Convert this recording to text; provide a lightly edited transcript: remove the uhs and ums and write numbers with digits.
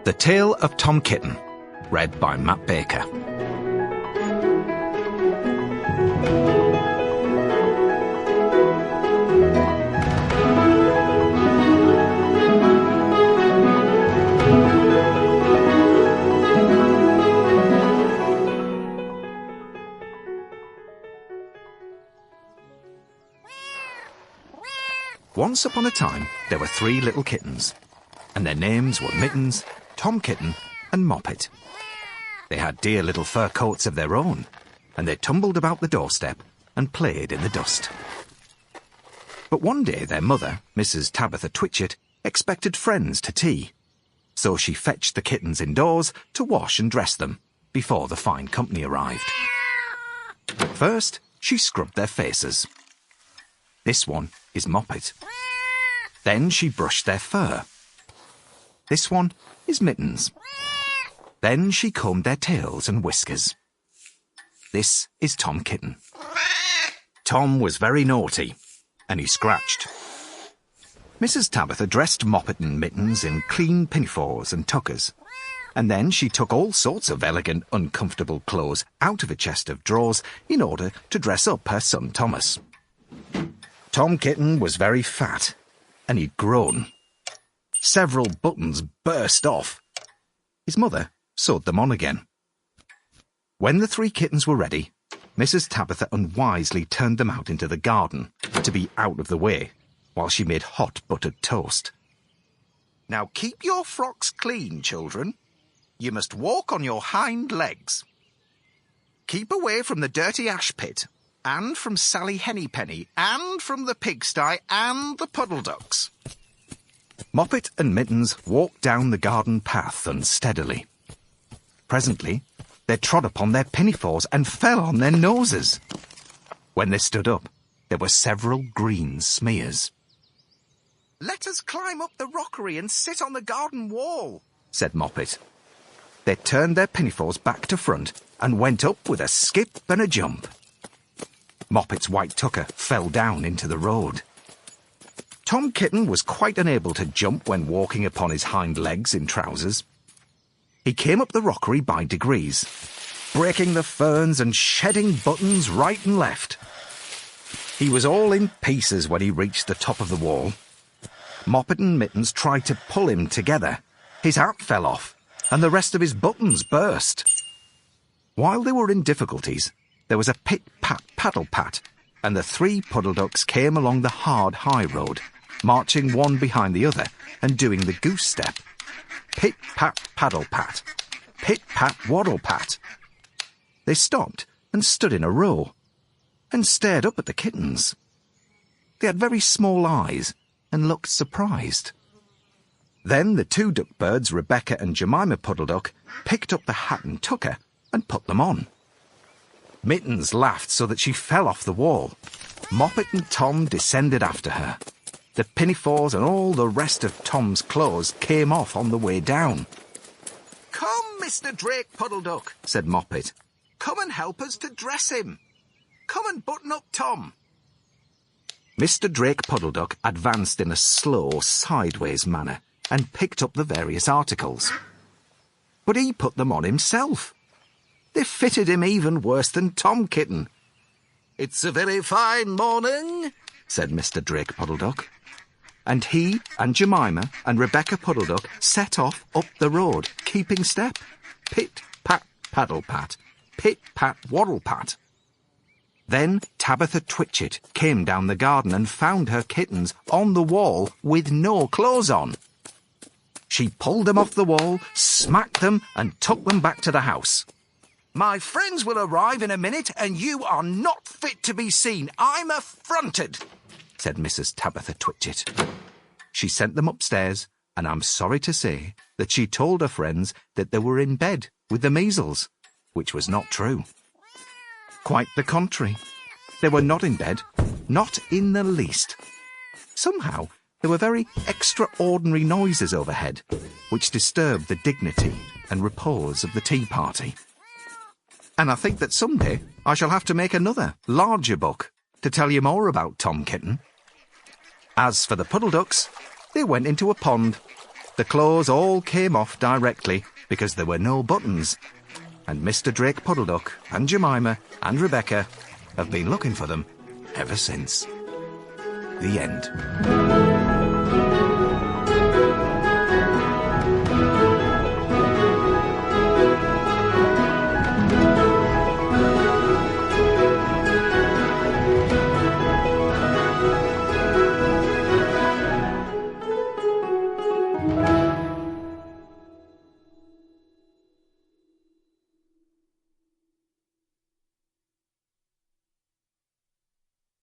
The Tale of Tom Kitten, read by Matt Baker. Once upon a time, there were 3 little kittens, and their names were Mittens, Tom Kitten, and Moppet. They had dear little fur coats of their own, and they tumbled about the doorstep and played in the dust. But one day their mother, Mrs. Tabitha Twitchit, expected friends to tea, so she fetched the kittens indoors to wash and dress them before the fine company arrived. First, she scrubbed their faces. This one is Moppet. Then she brushed their fur. This one is Mittens. Then she combed their tails and whiskers. This is Tom Kitten. Tom was very naughty, and he scratched. Mrs. Tabitha dressed Moppet and Mittens in clean pinafores and tuckers, and then she took all sorts of elegant, uncomfortable clothes out of a chest of drawers in order to dress up her son Thomas. Tom Kitten was very fat, and he'd grown. Several buttons burst off. His mother sewed them on again. When the 3 kittens were ready, Mrs. Tabitha unwisely turned them out into the garden to be out of the way while she made hot buttered toast. "Now keep your frocks clean, children. You must walk on your hind legs. Keep away from the dirty ash pit, and from Sally Hennypenny, and from the pigsty and the puddle ducks." Moppet and Mittens walked down the garden path unsteadily. Presently, they trod upon their pinafores and fell on their noses. When they stood up, there were several green smears. "Let us climb up the rockery and sit on the garden wall," said Moppet. They turned their pinafores back to front and went up with a skip and a jump. Moppet's white tucker fell down into the road. Tom Kitten was quite unable to jump when walking upon his hind legs in trousers. He came up the rockery by degrees, breaking the ferns and shedding buttons right and left. He was all in pieces when he reached the top of the wall. Moppet and Mittens tried to pull him together. His hat fell off, and the rest of his buttons burst. While they were in difficulties, there was a pit-pat paddle-pat, and the 3 puddle ducks came along the hard high road, marching one behind the other and doing the goose step. Pit-pat paddle-pat, pit-pat waddle-pat. They stopped and stood in a row and stared up at the kittens. They had very small eyes and looked surprised. Then the 2 duck birds, Rebecca and Jemima Puddle Duck, picked up the hat and tucker and put them on. Mittens laughed so that she fell off the wall. Moppet and Tom descended after her. The pinafores and all the rest of Tom's clothes came off on the way down. "Come, Mr. Drake Puddle Duck," said Moppet. "Come and help us to dress him. Come and button up Tom." Mr. Drake Puddle Duck advanced in a slow, sideways manner and picked up the various articles. But he put them on himself. They fitted him even worse than Tom Kitten. "It's a very fine morning," said Mr. Drake Puddle Duck. And he and Jemima and Rebecca Puddle Duck set off up the road, keeping step. Pit-pat paddle-pat, pit-pat waddle-pat. Then Tabitha Twitchit came down the garden and found her kittens on the wall with no clothes on. She pulled them off the wall, smacked them, and took them back to the house. "My friends will arrive in a minute, and you are not fit to be seen. I'm affronted," said Mrs. Tabitha Twitchit. She sent them upstairs, and I'm sorry to say that she told her friends that they were in bed with the measles, which was not true. Quite the contrary. They were not in bed, not in the least. Somehow, there were very extraordinary noises overhead, which disturbed the dignity and repose of the tea party. And I think that someday I shall have to make another, larger book to tell you more about Tom Kitten. As for the puddle ducks, they went into a pond The clothes all came off directly because there were no buttons, and Mr. Drake Puddle Duck and Jemima and Rebecca have been looking for them ever since. The end.